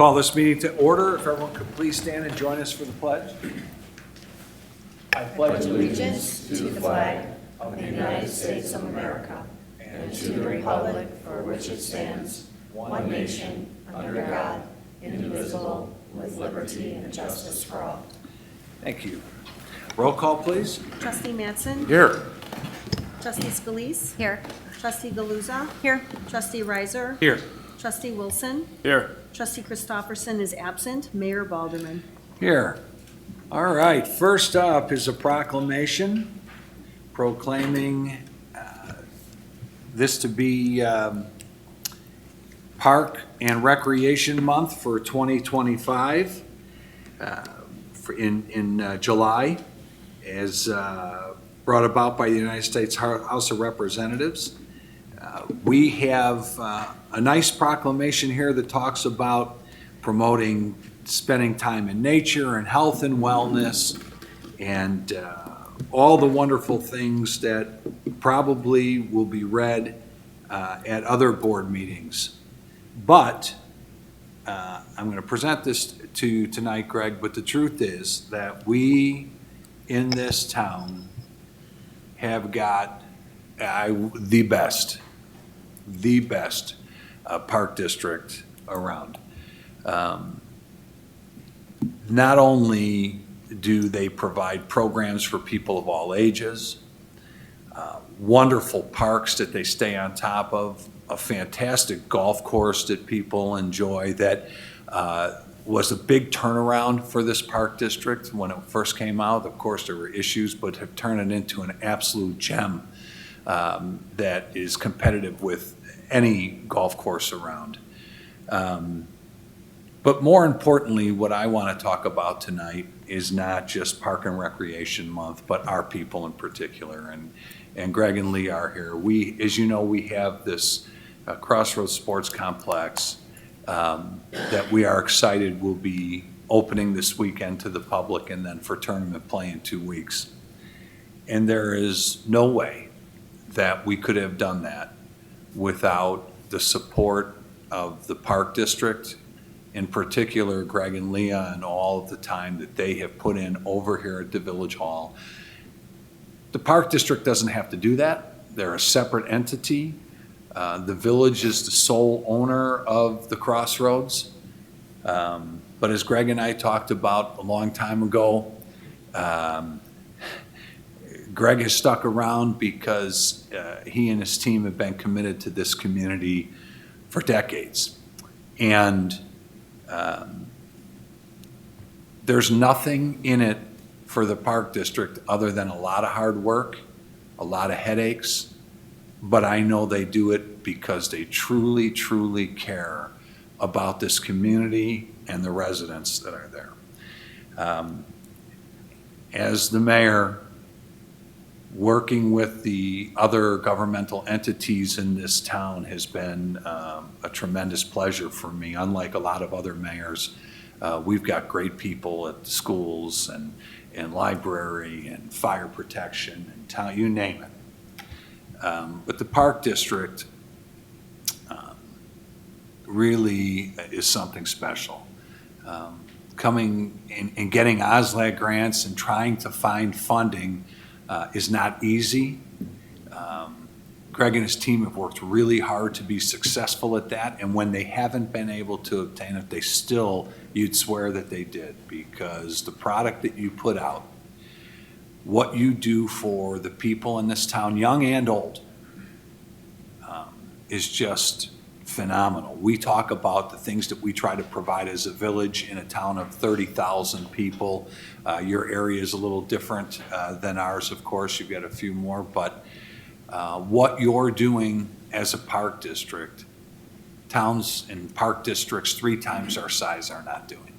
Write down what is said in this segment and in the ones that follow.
Call this meeting to order. If everyone could please stand and join us for the pledge. I pledge allegiance to the flag of the United States of America and to the republic for which it stands, one nation, under God, indivisible, with liberty and justice for all. Thank you. Roll call, please. Trustee Mattson? Here. Trustee Scalise? Here. Trustee Galuza? Here. Trustee Reiser? Here. Trustee Wilson? Here. Trustee Christofferson is absent. Mayor Balderman? Here. All right, first up is a proclamation proclaiming this to be Park and Recreation Month for 2025 in July, as brought about by the United States House of Representatives. We have a nice proclamation here that talks about promoting spending time in nature and health and wellness and all the wonderful things that probably will be read at other board meetings. But I'm going to present this to you tonight, Greg, but the truth is that we in this town have got the best park district around. Not only do they provide programs for people of all ages, wonderful parks that they stay on top of, a fantastic golf course that people enjoy that was a big turnaround for this park district when it first came out. Of course, there were issues, but have turned it into an absolute gem that is competitive with any golf course around. But more importantly, what I want to talk about tonight is not just Park and Recreation Month, but our people in particular. And Greg and Lee are here. As you know, we have this Crossroads Sports Complex that we are excited will be opening this weekend to the public and then for tournament play in 2 weeks. And there is no way that we could have done that without the support of the Park District, in particular Greg and Leah, and all of the time that they have put in over here at the Village Hall. The Park District doesn't have to do that. They're a separate entity. The Village is the sole owner of the Crossroads. But as Greg and I talked about a long time ago, Greg has stuck around because he and his team have been committed to this community for decades. And there's nothing in it for the Park District other than a lot of hard work, a lot of headaches, but I know they do it because they truly, truly care about this community and the residents that are there. As the mayor, working with the other governmental entities in this town has been a tremendous pleasure for me. Unlike a lot of other mayors, we've got great people at the schools and library and fire protection and town, you name it. But the Park District really is something special. Coming and getting OSLAG grants and trying to find funding is not easy. Greg and his team have worked really hard to be successful at that, and when they haven't been able to obtain it, they still, you'd swear that they did, because the product that you put out, what you do for the people in this town, young and old, is just phenomenal. We talk about the things that we try to provide as a village in a town of 30,000 people. Your area is a little different than ours, of course. You've got a few more, but what you're doing as a park district, towns and park districts 3 times our size are not doing.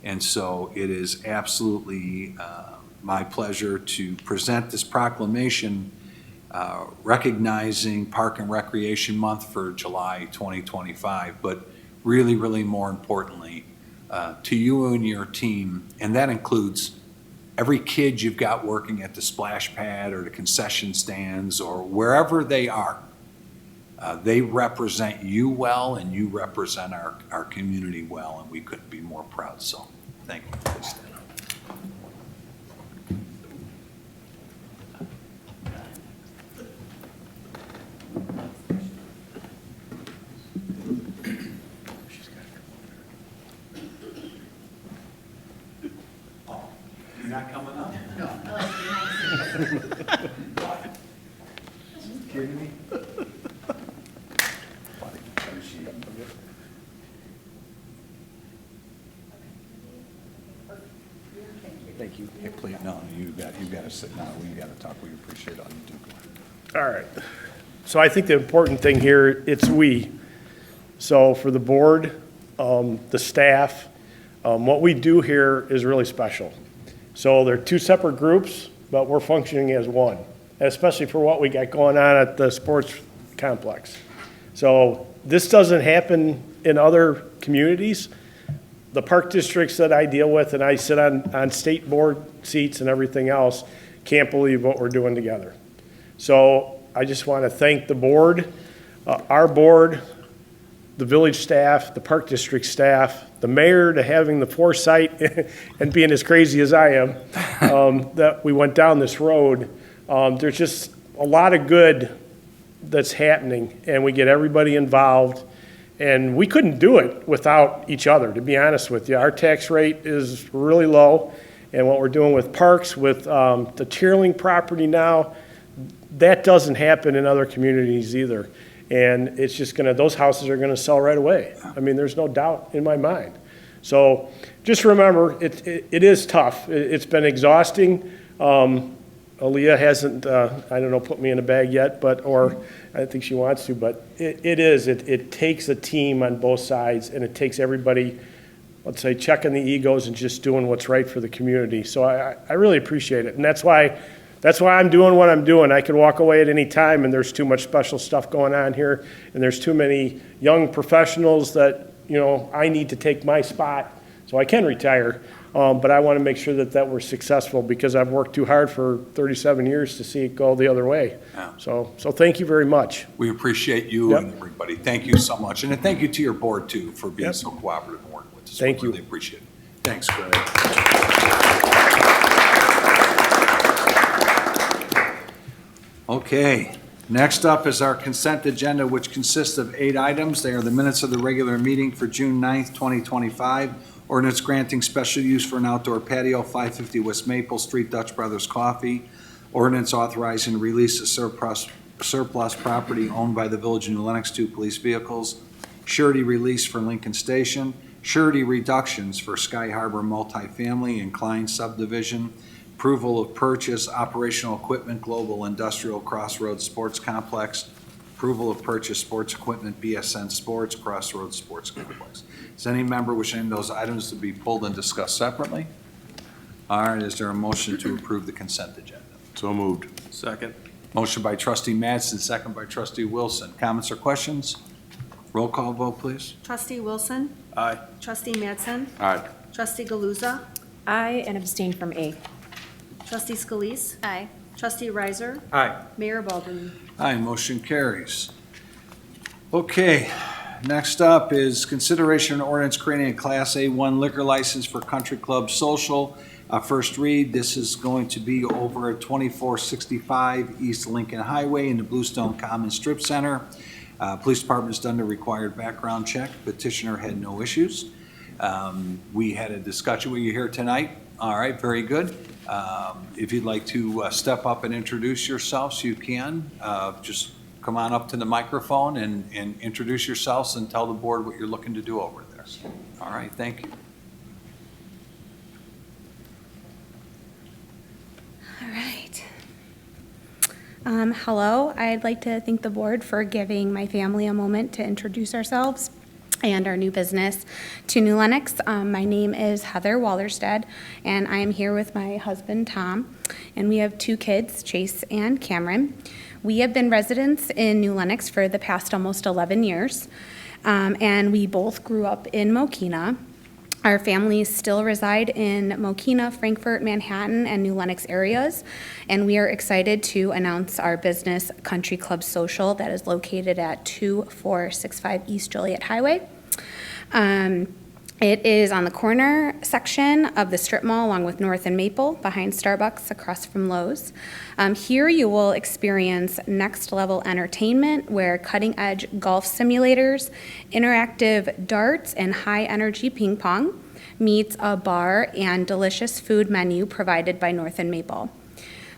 And so it is absolutely my pleasure to present this proclamation recognizing Park and Recreation Month for July 2025, but really, really more importantly, to you and your team, and that includes every kid you've got working at the splash pad or the concession stands or wherever they are. They represent you well, and you represent our community well, and we couldn't be more proud, so thank you. Please stand up. Oh, you're not coming up? Kidding me? Thank you. Hey, please, no, you got to sit down. We got to talk. We appreciate all you do. All right. So I think the important thing here, it's we. So for the board, the staff, what we do here is really special. So they're two separate groups, but we're functioning as one, especially for what we got going on at the sports complex. So this doesn't happen in other communities. The park districts that I deal with, and I sit on state board seats and everything else, can't believe what we're doing together. So I just want to thank the board, our board, the village staff, the park district staff, the mayor, to having the foresight and being as crazy as I am, that we went down this road. There's just a lot of good that's happening, and we get everybody involved. And we couldn't do it without each other, to be honest with you. Our tax rate is really low, and what we're doing with parks, with the Tierling property now, that doesn't happen in other communities either. And it's just those houses are gonna sell right away. I mean, there's no doubt in my mind. So just remember, it is tough. It's been exhausting. Aaliyah hasn't, I don't know, put me in a bag yet, or I don't think she wants to, but it takes a team on both sides, and it takes everybody, let's say, checking the egos and just doing what's right for the community. So I really appreciate it, and that's why I'm doing what I'm doing. I could walk away at any time, and there's too much special stuff going on here, and there's too many young professionals that, I need to take my spot so I can retire. But I want to make sure that we're successful, because I've worked too hard for 37 years to see it go the other way. Yeah. So thank you very much. We appreciate you and everybody. Thank you so much. And thank you to your board, too, for being so cooperative and working with us. Thank We you. really appreciate it. Thanks, Greg. Okay, next up is our consent agenda, which consists of 8 items. They are the minutes of the regular meeting for June 9th, 2025. Ordinance granting special use for an outdoor patio, 550 West Maple Street, Dutch Brothers Coffee. Ordinance authorizing the release of surplus property owned by the Village of New Lenox, 2 police vehicles. Surety release for Lincoln Station. Surety reductions for Sky Harbor Multifamily and Kline Subdivision. Approval of purchase, operational equipment, Global Industrial Crossroads Sports Complex. Approval of purchase sports equipment, BSN Sports, Crossroads Sports Complex. Does any member wish any of those items to be pulled and discussed separately? All right, is there a motion to approve the consent agenda? So moved. Second. Motion by trustee Madsen, second by trustee Wilson. Comments or questions? Roll call vote, please. Trustee Wilson, Aye. trustee Madsen, Aye. trustee Galuza, Aye, and abstain from A. trustee Scalise. Aye. Trustee Riser, Aye. Mayor Balderman. Aye, motion carries. Okay, next up is consideration and ordinance creating a Class A1 liquor license for Country Club Social. First read, this is going to be over at 2465 East Lincoln Highway in the Bluestone Commons Strip Center. Police Department's done the required background check. Petitioner had no issues. We had a discussion with you here tonight. All right, very good. If you'd like to step up and introduce yourselves, you can. Just come on up to the microphone and introduce yourselves and tell the board what you're looking to do over there. All right, thank you. All right. Hello, I'd like to thank the board for giving my family a moment to introduce ourselves and our new business to New Lenox. My name is Heather Wallerstead, and I am here with my husband, Tom, and we have 2 kids, Chase and Cameron. We have been residents in New Lenox for the past almost 11 years, and we both grew up in Mokina. Our families still reside in Mokina, Frankfort, Manhattan, and New Lenox areas, and we are excited to announce our business Country Club Social that is located at 2465 East Joliet Highway. It is on the corner section of the strip mall along with North and Maple behind Starbucks across from Lowe's. Here you will experience next level entertainment where cutting edge golf simulators, interactive darts, and high energy ping pong meets a bar and delicious food menu provided by North and Maple.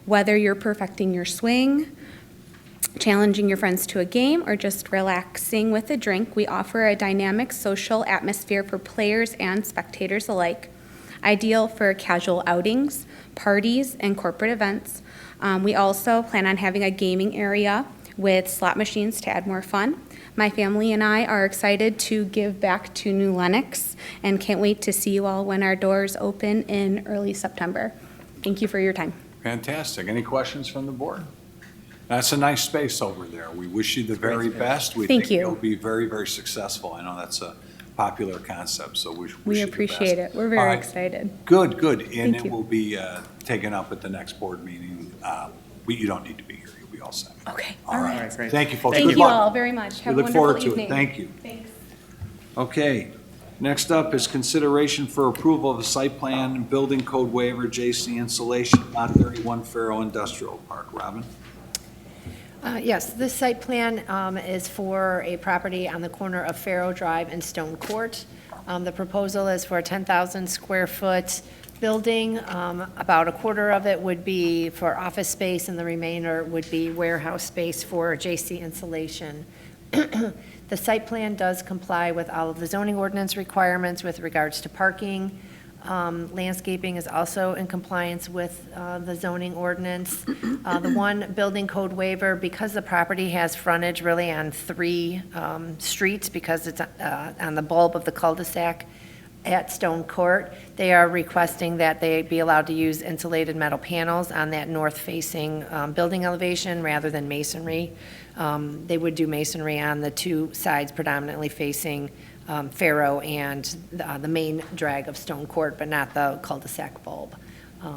Whether you're perfecting your swing, challenging your friends to a game, or just relaxing with a drink, we offer a dynamic social atmosphere for players and spectators alike, ideal for casual outings, parties, and corporate events. We also plan on having a gaming area with slot machines to add more fun. My family and I are excited to give back to New Lenox and can't wait to see you all when our doors open in early September. Thank you for your time. Fantastic. Any questions from the board? That's a nice space over there. We wish you the very best. We Thank think you. you'll be very, very successful. I know that's a popular concept, so we wish We you the appreciate best. it. We're All very right. excited. Good, good. And Thank it you. will be taken up at the next board meeting. You don't need to be here. You'll be all set. Okay. All right. All right, great. Thank you, folks. Thank Good you luck. all very much. Have a We look wonderful forward to evening. it. Thank you. Thanks. Okay. Next up is consideration for approval of a site plan and building code waiver, JC Insulation, Lot 31 Faro Industrial Park. Robin? Yes, this site plan is for a property on the corner of Faro Drive and Stone Court. The proposal is for a 10,000 square foot building. About a quarter of it would be for office space and the remainder would be warehouse space for JC Insulation. The site plan does comply with all of the zoning ordinance requirements with regards to parking. Landscaping is also in compliance with the zoning ordinance. The one building code waiver, because the property has frontage really on three streets, because it's on the bulb of the cul-de-sac at Stone Court, they are requesting that they be allowed to use insulated metal panels on that north-facing building elevation rather than masonry. They would do masonry on the two sides predominantly facing Faro and the main drag of Stone Court, but not the cul-de-sac bulb.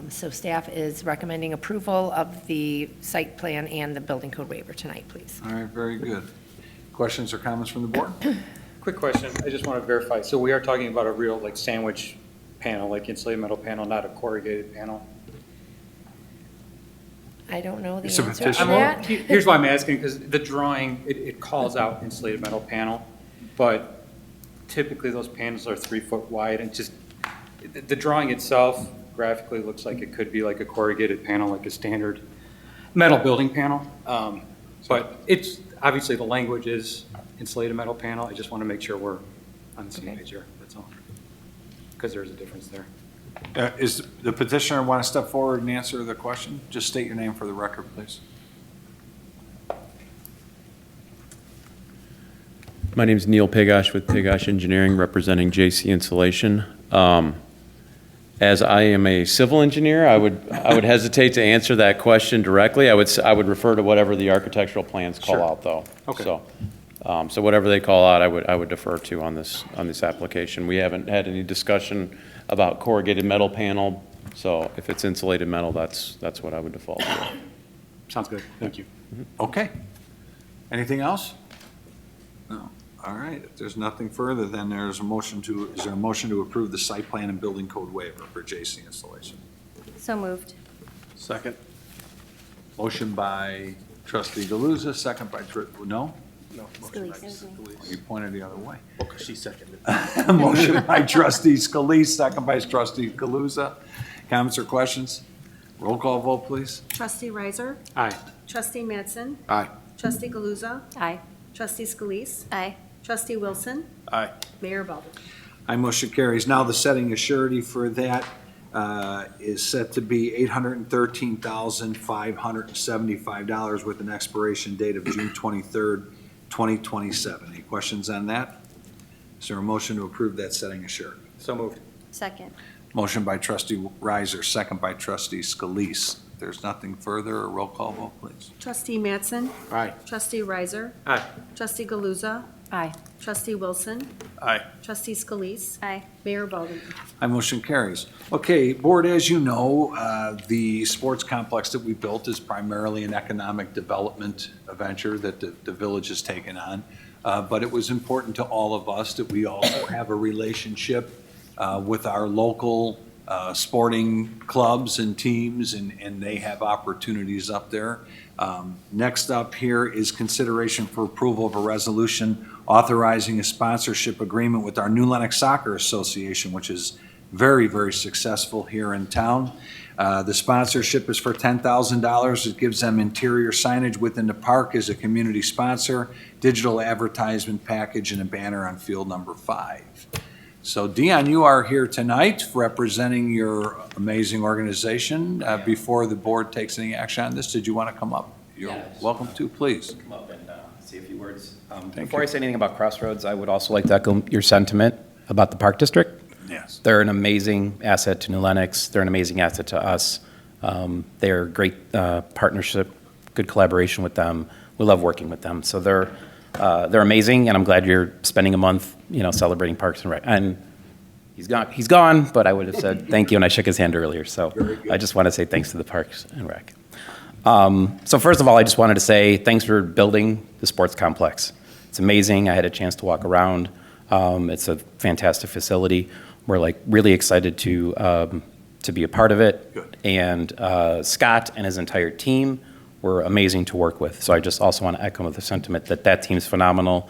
So staff is recommending approval of the site plan and the building code waiver tonight, please. All right, very good. Questions or comments from the board? Quick question, I just want to verify, so we are talking about a real like sandwich panel, like insulated metal panel, not a corrugated panel? I don't know the It's a answer to petition. that. Here's why I'm asking, because the drawing, it calls out insulated metal panel, but typically those panels are 3 foot wide, and just, the drawing itself graphically looks like it could be like a corrugated panel, like a standard metal building panel. But it's, obviously the language is insulated metal panel, I just want to make sure we're on the same Okay. page here, that's all. Because there's a difference there. Is the petitioner want to step forward and answer the question? Just state your name for the record, please. My name is Neil Pigosh with Pigosh Engineering, representing JC Insulation. As I am a civil engineer, I would hesitate to answer that question directly. I would refer to whatever the architectural plans call Sure. out, though. Okay. So whatever they call out, I would defer to on this application. We haven't had any discussion about corrugated metal panel, so if it's insulated metal, that's what I would default to. Sounds good, thank you. Okay. Anything else? No. All right. If there's nothing further, then is there a motion to approve the site plan and building code waiver for JC Installation? So moved. Second. Motion by trustee Galuza, second by, no? You pointed the other way. Because she seconded. Motion by trustee Scalise, second by trustee Galuza. Comments or questions? Roll call vote, please. Trustee Riser? Aye. Trustee Mattson? Aye. Trustee Galuza? Aye. Trustee Scalise? Aye. Trustee Wilson? Aye. Mayor Baldwin? Aye, motion carries. Now the setting of surety for that is set to be $813,575 with an expiration date of June 23rd, 2027. Any questions on that? Is there a motion to approve that setting of surety? So moved. Second. Motion by trustee Riser, second by trustee Scalise. If there's nothing further, a roll call vote, please. Trustee Mattson? Aye. Trustee Riser? Aye. Trustee Galuza? Aye. Trustee Wilson. Aye. Trustee Scalise. Aye. Mayor Baldwin. My motion carries. Okay, Board, as you know, the sports complex that we built is primarily an economic development venture that the village has taken on. But it was important to all of us that we also have a relationship with our local sporting clubs and teams, and they have opportunities up there. Next up here is consideration for approval of a resolution authorizing a sponsorship agreement with our New Lenox Soccer Association, which is very, very successful here in town. The sponsorship is for $10,000. It gives them interior signage within the park as a community sponsor, digital advertisement package, and a banner on field number 5. So Dion, you are here tonight representing your amazing organization. Before the board takes any action on this, did you want to come up? You're welcome to, please. Come up and say a few words. Thank Before you. I say anything about Crossroads, I would also like to echo your sentiment about the Park District. Yes. They're an amazing asset to New Lenox. They're an amazing asset to us. They're a great partnership, good collaboration with them. We love working with them. So they're amazing, and I'm glad you're spending a month, celebrating Parks and Rec. And he's gone, but I would have said thank you, and I shook his hand earlier. So I just want to say thanks to the Parks and Rec. So first of all, I just wanted to say thanks for building the sports complex. It's amazing. I had a chance to walk around. It's a fantastic facility. We're really excited to be a part of it. Good. And Scott and his entire team were amazing to work with. So I just also want to echo the sentiment that team's phenomenal.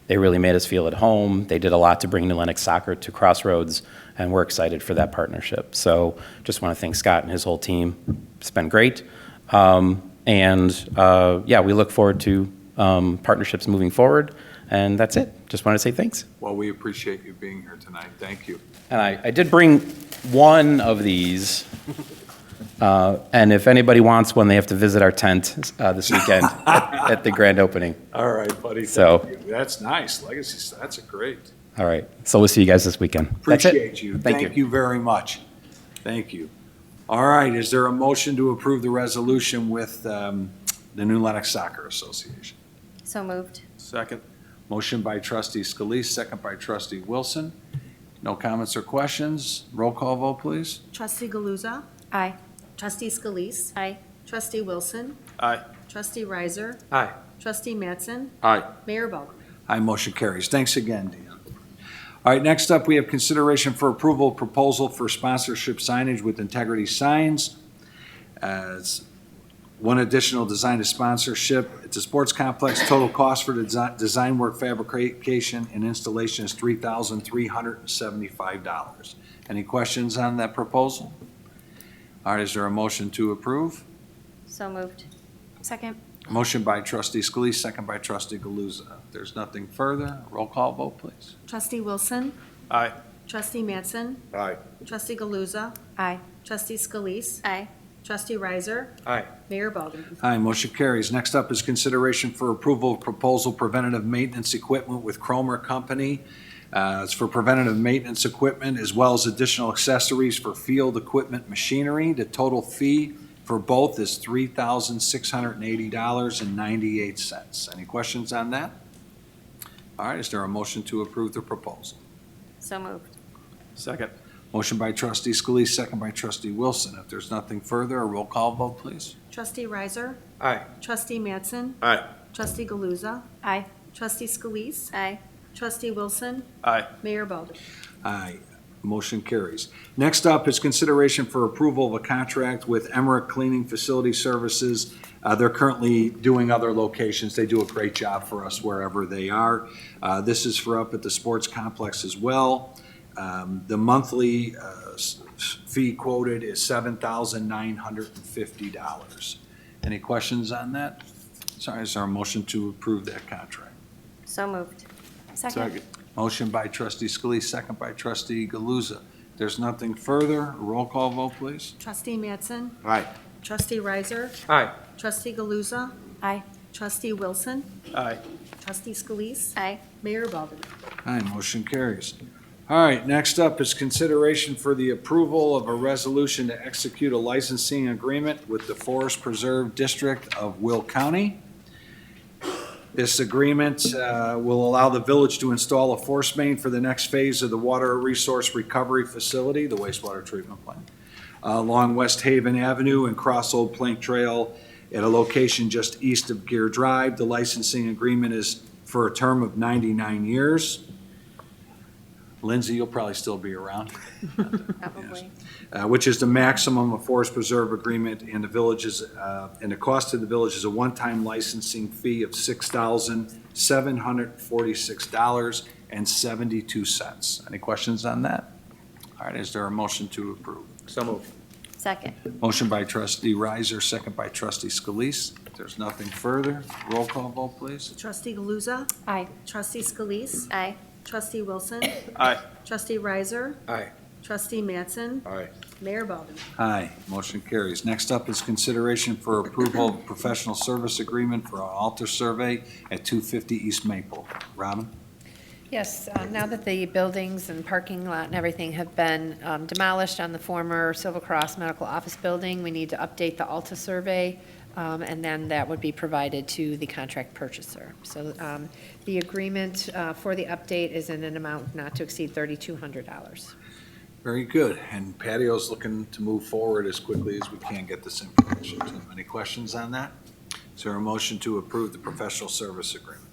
They really made us feel at home. They did a lot to bring New Lenox Soccer to Crossroads, and we're excited for that partnership. So just want to thank Scott and his whole team. It's been great. We look forward to partnerships moving forward. And that's it. Just want to say thanks. Well, we appreciate you being here tonight. Thank you. And I did bring one of these. And if anybody wants one, they have to visit our tent this weekend at the grand opening. All right, buddy. So- Thank you. That's nice. Legacy, that's great. All right. So we'll see you guys this weekend. That's it. Appreciate you. Thank you. Thank you very much. Thank you. All right, is there a motion to approve the resolution with the New Lenox Soccer Association? So moved. Second. Motion by trustee Scalise, second by trustee Wilson. No comments or questions? Roll call vote, please. Trustee Galuza. Aye. Trustee Scalise. Aye. Trustee Wilson. Aye. Trustee Riser. Aye. Trustee Mattson. Aye. Mayor Baldwin. Aye, motion carries. Thanks again, Deanne. All right, next up, we have consideration for approval of proposal for sponsorship signage with Integrity Signs. As one additional design to sponsorship. It's a sports complex. Total cost for the design work, fabrication, and installation is $3,375. Any questions on that proposal? All right, is there a motion to approve? So moved. Second. Motion by trustee Scalise, second by trustee Galuza. If there's nothing further, roll call vote, please. Trustee Wilson. Aye. Trustee Mattson. Aye. Trustee Galuza. Aye. Trustee Scalise. Aye. Trustee Riser. Aye. Mayor Baldwin. Aye, motion carries. Next up is consideration for approval of proposal preventative maintenance equipment with Cromer Company. It's for preventative maintenance equipment as well as additional accessories for field equipment machinery. The total fee for both is $3,680.98. Any questions on that? All right, is there a motion to approve the proposal? So moved. Second. Motion by trustee Scalise, second by trustee Wilson. If there's nothing further, a roll call vote, please. Trustee Riser. Aye. Trustee Mattson. Aye. Trustee Galuza. Aye. Trustee Scalise. Aye. Trustee Wilson. Aye. Mayor Baldwin. Aye. Motion carries. Next up is consideration for approval of a contract with Emmerich Cleaning Facility Services. They're currently doing other locations. They do a great job for us wherever they are. This is for up at the sports complex as well. The monthly fee quoted is $7,950. Any questions on that? Sorry, is there a motion to approve that contract? So moved. Second. Motion by trustee Scalise, second by trustee Galuza. There's nothing further. Roll call vote, please. Trustee Mattson. Aye. Trustee Riser. Aye. Trustee Galuza. Aye. Trustee Wilson. Aye. Trustee Scalise. Aye. Mayor Baldwin. Aye, motion carries. All right, next up is consideration for the approval of a resolution to execute a licensing agreement with the Forest Preserve District of Will County. This agreement will allow the village to install a force main for the next phase of the water resource recovery facility, the wastewater treatment plant, along West Haven Avenue and cross Old Plank Trail at a location just east of Gear Drive. The licensing agreement is for a term of 99 years. Lindsay, you'll probably still be around. Probably. Which is the maximum of forest preserve agreement, and the village's, and the cost to the village is a one-time licensing fee of $6,746.72. Any questions on that? All right, is there a motion to approve? So moved. Second. Motion by trustee Riser, second by trustee Scalise. If there's nothing further, roll call vote, please. Trustee Galuza? Aye. Trustee Scalise? Aye. Trustee Wilson? Aye. Trustee Riser? Aye. Trustee Mattson? Aye. Mayor Baldwin? Aye, motion carries. Next up is consideration for approval of professional service agreement for an altar survey at 250 East Maple. Robin? Yes, now that the buildings and parking lot and everything have been demolished on the former Silver Cross Medical Office Building, we need to update the Alta survey, and then that would be provided to the contract purchaser. So the agreement for the update is in an amount not to exceed $3,200. Very good. And Patio's looking to move forward as quickly as we can get this information to them. Any questions on that? Is there a motion to approve the professional service agreement?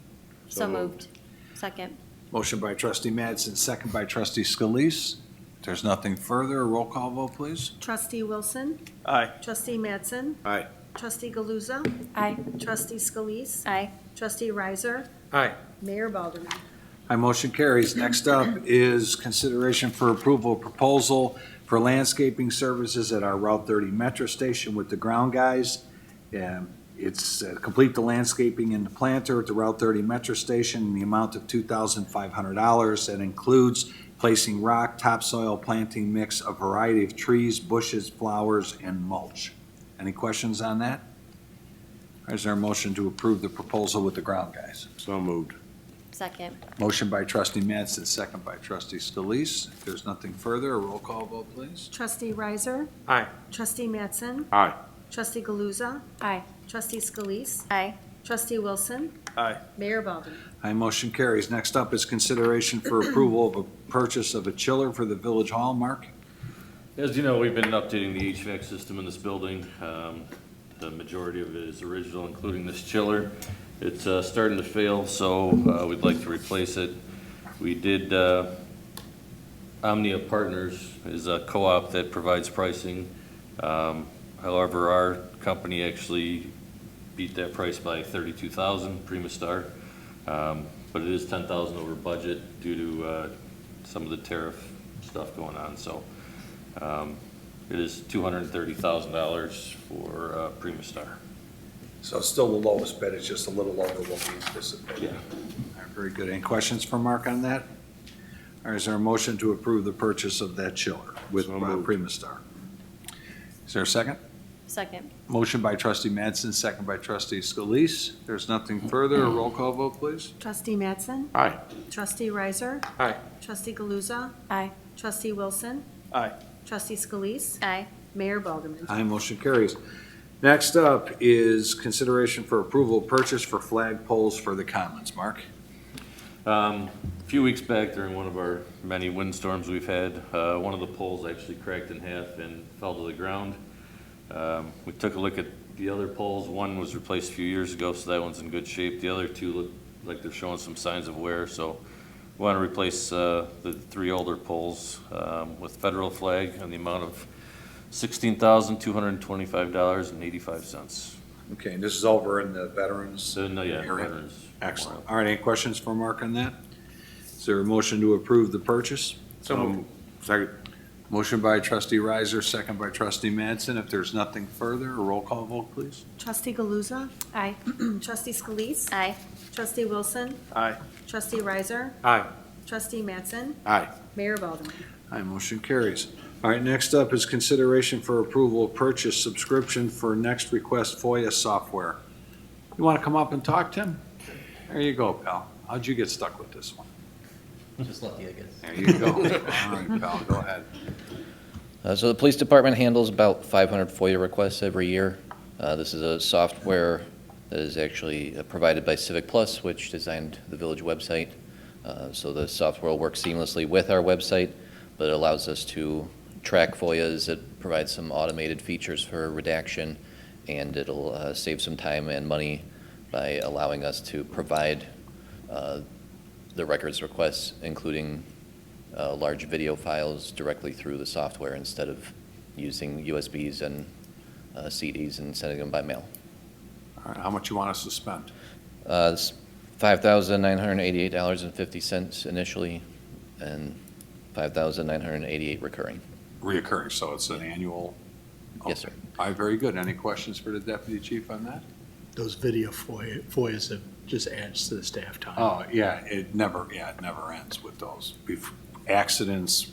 So moved. Second. Motion by trustee Madsen, second by trustee Scalise. If there's nothing further, a roll call vote, please. Trustee Wilson? Aye. Trustee Mattson? Aye. Trustee Galuza? Aye. Trustee Scalise? Aye. Trustee Riser? Aye. Mayor Baldwin? My motion carries. Next up is consideration for approval of proposal for landscaping services at our Route 30 Metro Station with the ground guys. It's complete the landscaping and the planter at the Route 30 Metro Station in the amount of $2,500. That includes placing rock, topsoil, planting mix, a variety of trees, bushes, flowers, and mulch. Any questions on that? Is there a motion to approve the proposal with the ground guys? So moved. Second. Motion by trustee Madsen, second by trustee Scalise. If there's nothing further, a roll call vote, please. Trustee Riser? Aye. Trustee Mattson? Aye. Trustee Galuza? Aye. Trustee Scalise? Aye. Trustee Wilson? Aye. Mayor Baldwin? Aye, motion carries. Next up is consideration for approval of a purchase of a chiller for the village hall. Mark? As you know, we've been updating the HVAC system in this building. The majority of it is original, including this chiller. It's starting to fail, so we'd like to replace it. We did, Omnia Partners is a co-op that provides pricing. However, our company actually beat that price by $32,000, Primastar. But it is $10,000 over budget due to some of the tariff stuff going on, so it is $230,000 for Primastar. So it's still the lowest bid, it's just a little over what we anticipated. Yeah. All right, very good. Any questions for Mark on that? Or is there a motion to approve the purchase of that chiller with Primastar? Is there a second? Second. Motion by trustee Madsen, second by trustee Scalise. If there's nothing further, a roll call vote, please. Trustee Mattson? Aye. Trustee Riser? Aye. Trustee Galuza? Aye. Trustee Wilson? Aye. Trustee Scalise? Aye. Mayor Baldwin? Aye, motion carries. Next up is consideration for approval of purchase for flag poles for the commons. Mark? A few weeks back, during one of our many windstorms we've had, one of the poles actually cracked in half and fell to the ground. We took a look at the other poles. One was replaced a few years ago, so that one's in good shape. The other two look like they're showing some signs of wear, so we want to replace the three older poles with federal flag in the amount of $16,225.85. Okay, and this is over in the veterans So, no, yeah, area? veterans. Excellent. All right, any questions for Mark on that? Is there a motion to approve the purchase? So moved. Second. Motion by trustee Riser, second by trustee Madsen. If there's nothing further, a roll call vote, please. Trustee Galuza? Aye. Trustee Scalise? Aye. Trustee Wilson? Aye. Trustee Riser? Aye. Trustee Mattson? Aye. Mayor Baldwin? Aye, motion carries. All right, next up is consideration for approval of purchase subscription for Next Request FOIA software. You want to come up and talk, Tim? There you go, pal. How'd you get stuck with this one? Just lucky, I guess. There you go. All right, pal, go ahead. So the police department handles about 500 FOIA requests every year. This is a software that is actually provided by Civic Plus, which designed the village website. So the software will work seamlessly with our website, but it allows us to track FOIAs. It provides some automated features for redaction, and it'll save some time and money by allowing us to provide the records requests, including large video files, directly through the software instead of using USBs and CDs and sending them by mail. All right, how much you want us to spend? It's $5,988.50 initially, and $5,988 recurring. Reoccurring, so it's an annual? Yes, sir. Okay. All right, very good. Any questions for the deputy chief on that? Those video FOIAs that just adds to the staff time. Oh, yeah, it never ends with those. Accidents,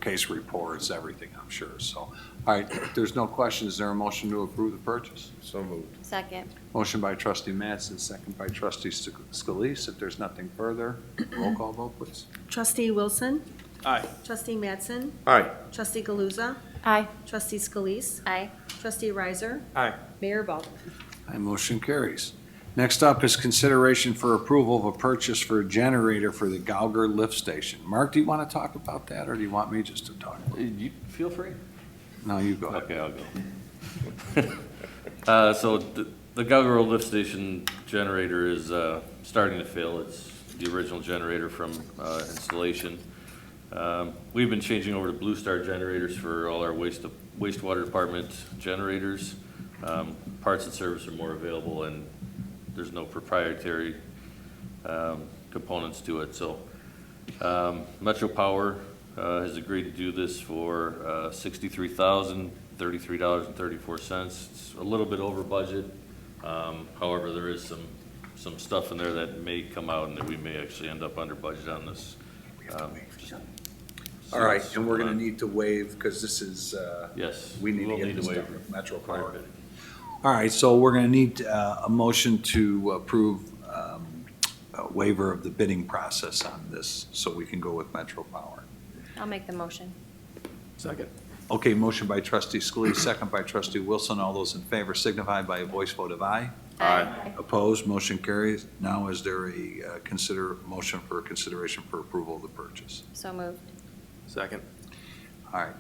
case reports, everything, I'm sure, so. All right, if there's no questions, is there a motion to approve the purchase? So moved. Second. Motion by trustee Mattson, second by trustee Scalise. If there's nothing further, roll call vote, please. Trustee Wilson. Aye. Trustee Mattson. Aye. Trustee Galuza. Aye. Trustee Scalise. Aye. Trustee Riser. Aye. Mayor Baldwin. Aye, motion carries. Next up is consideration for approval of a purchase for a generator for the Gauger lift station. Mark, do you want to talk about that, or do you want me just to talk? You feel free. No, you go ahead. Okay, I'll go. So the Gauger lift station generator is starting to fail. It's the original generator from installation. We've been changing over to Blue Star generators for all our wastewater department generators. Parts and service are more available, and there's no proprietary components to it. So Metro Power has agreed to do this for $63,033.34. It's a little bit over budget. However, there is some stuff in there that may come out and that we may actually end up under budget on this. All right, and we're going to need to waive, because this is, Yes. we need we'll to get this waive done with Metro prior Power. bidding. All right, so we're going to need a motion to approve a waiver of the bidding process on this, so we can go with Metro Power. I'll make the motion. Second. Okay, motion by trustee Scalise, second by trustee Wilson. All those in favor signify by a voice vote of aye. Aye. Opposed, motion carries. Now is there a motion for consideration for approval of the purchase? So moved. Second. All right.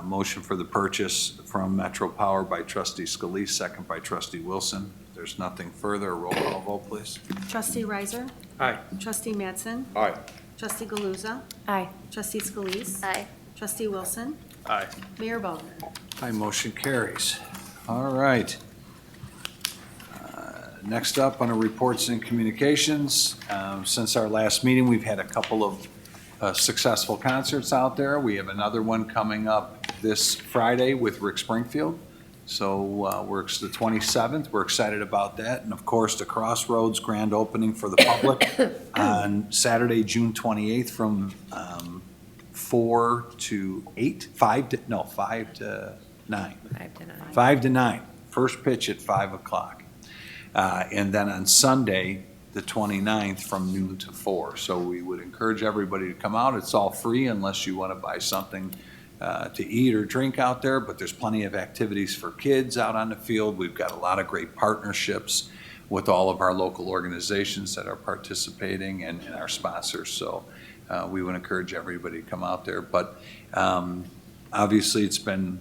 Motion for the purchase from Metro Power by trustee Scalise, second by trustee Wilson. If there's nothing further, roll call vote, please. Trustee Riser. Aye. Trustee Mattson. Aye. Trustee Galuza. Aye. Trustee Scalise. Aye. Trustee Wilson. Aye. Mayor Baldwin. Aye, motion carries. All right. Next up, under reports and communications, since our last meeting, we've had a couple of successful concerts out there. We have another one coming up this Friday with Rick Springfield. So it's the 27th. We're excited about that. And of course, the Crossroads grand opening for the public on Saturday, June 28th from 4 to 8, 5 to 9. 5 to 9. 5 to 9. First pitch at 5 o'clock. And then on Sunday, the 29th, from noon to 4. So we would encourage everybody to come out. It's all free unless you want to buy something to eat or drink out there, but there's plenty of activities for kids out on the field. We've got a lot of great partnerships with all of our local organizations that are participating and our sponsors. So we would encourage everybody to come out there. But obviously, it's been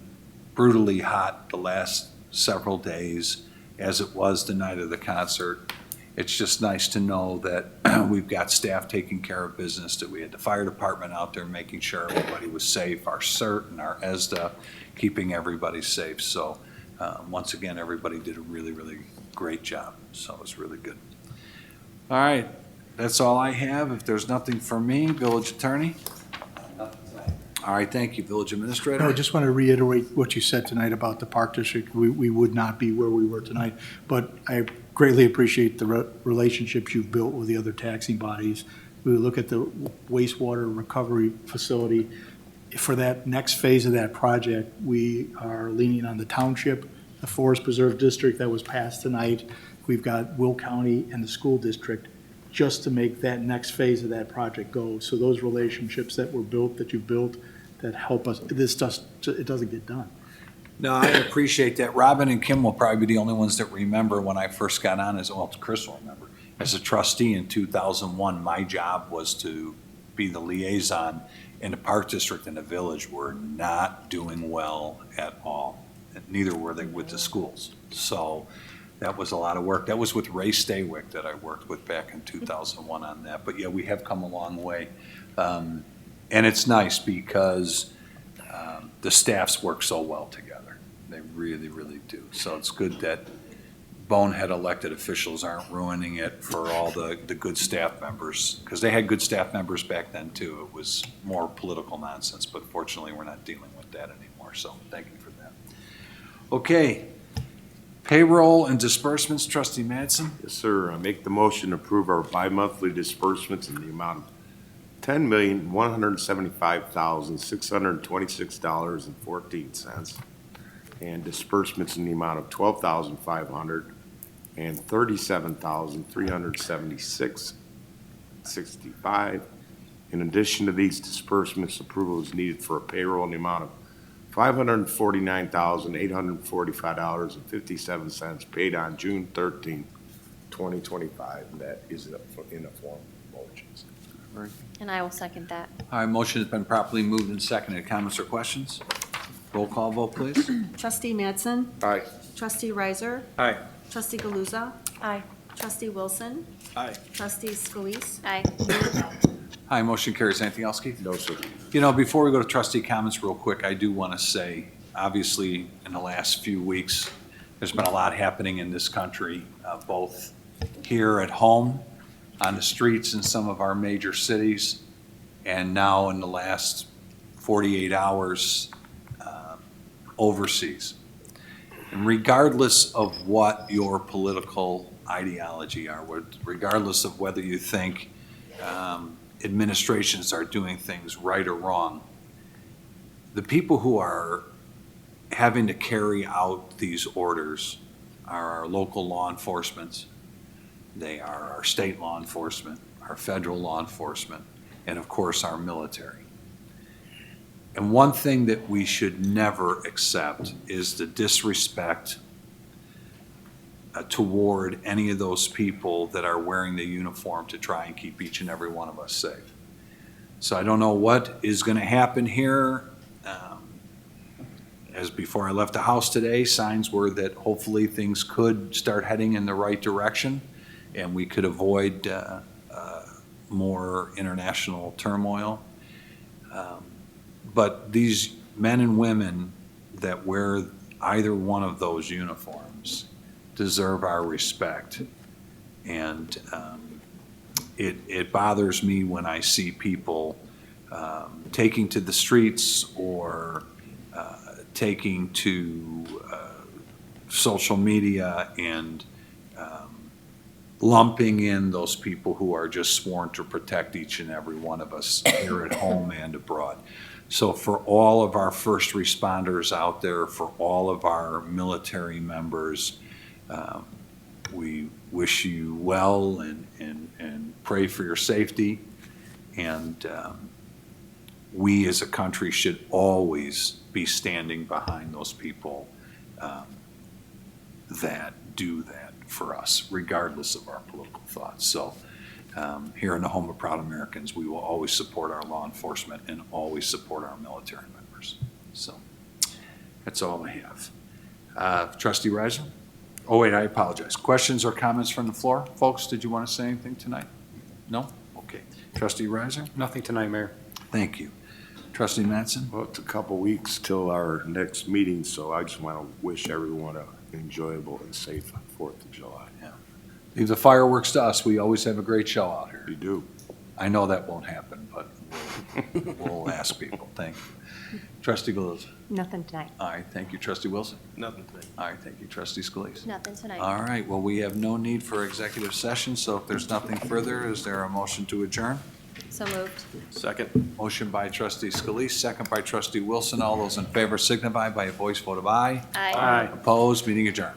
brutally hot the last several days, as it was the night of the concert. It's just nice to know that we've got staff taking care of business, that we had the fire department out there making sure everybody was safe, our CERT and our ESDA keeping everybody safe. So once again, everybody did a really, really great job. So it was really good. All right, that's all I have. If there's nothing for me, village attorney? All right, thank you, village administrator. I just want to reiterate what you said tonight about the Park District. We would not be where we were tonight, but I greatly appreciate the relationships you've built with the other taxing bodies. We look at the wastewater recovery facility. For that next phase of that project, we are leaning on the township, the Forest Preserve District that was passed tonight. We've got Will County and the school district just to make that next phase of that project go. So those relationships that were built, that you built, that help us, it doesn't get done. No, I appreciate that. Robin and Kim will probably be the only ones that remember when I first got on as, well, Chris will remember. As a trustee in 2001, my job was to be the liaison, and the Park District and the village were not doing well at all. And neither were they with the schools. So that was a lot of work. That was with Ray Staywick that I worked with back in 2001 on that. But yeah, we have come a long way. And it's nice because the staffs work so well together. They really, really do. So it's good that bonehead elected officials aren't ruining it for all the good staff members, because they had good staff members back then too. It was more political nonsense, but fortunately, we're not dealing with that anymore, so thank you for that. Okay, payroll and disbursements, trustee Madsen. Yes, sir. I make the motion to approve our bi-monthly disbursements in the amount of $10,175,626.14, and disbursements in the amount of $12,500 and $37,376.65. In addition to these disbursements, approval is needed for a payroll in the amount of $549,845.57 paid on June 13, 2025, and that is in a form of motions. And I will second that. All right, motion has been properly moved and seconded. Comments or questions? Roll call vote, please. Trustee Madsen. Aye. Trustee Riser. Aye. Trustee Galuza. Aye. Trustee Wilson. Aye. Trustee Scalise. Aye. Aye, motion carries. Anything else, Keith? No, sir. You know, before we go to trustee comments real quick, I do want to say, obviously, in the last few weeks, there's been a lot happening in this country, both here at home, on the streets in some of our major cities, and now in the last 48 hours overseas. And regardless of what your political ideology are, regardless of whether you think administrations are doing things right or wrong, the people who are having to carry out these orders are our local law enforcement, they are our state law enforcement, our federal law enforcement, and of course our military. And one thing that we should never accept is the disrespect toward any of those people that are wearing the uniform to try and keep each and every one of us safe. So I don't know what is going to happen here. As before I left the house today, signs were that hopefully things could start heading in the right direction and we could avoid more international turmoil. But these men and women that wear either one of those uniforms deserve our respect. And it bothers me when I see people taking to the streets or taking to social media and lumping in those people who are just sworn to protect each and every one of us here at home and abroad. So for all of our first responders out there, for all of our military members, we wish you well and pray for your safety. And we as a country should always be standing behind those people that do that for us, regardless of our political thoughts. So here in the home of proud Americans, we will always support our law enforcement and always support our military members. So that's all I have. Trustee Riser? Oh, wait, I apologize. Questions or comments from the floor? Folks, did you want to say anything tonight? No? Okay. Trustee Riser? Nothing tonight, Mayor. Thank you. Trustee Madsen? Well, it's a couple weeks till our next meeting, so I just want to wish everyone an enjoyable and safe 4th of July. Leave the fireworks to us. We always have a great show out here. You do. I know that won't happen, but we'll ask people. Thank you. Trustee Galuza? Nothing tonight. All right, thank you. Trustee Wilson? Nothing today. All right, thank you. Trustee Scalise? Nothing tonight. All right, well, we have no need for executive session, so if there's nothing further, is there a motion to adjourn? So moved. Second. Motion by trustee Scalise, second by trustee Wilson. All those in favor signify by a voice vote of aye. Aye. Opposed, meeting adjourned.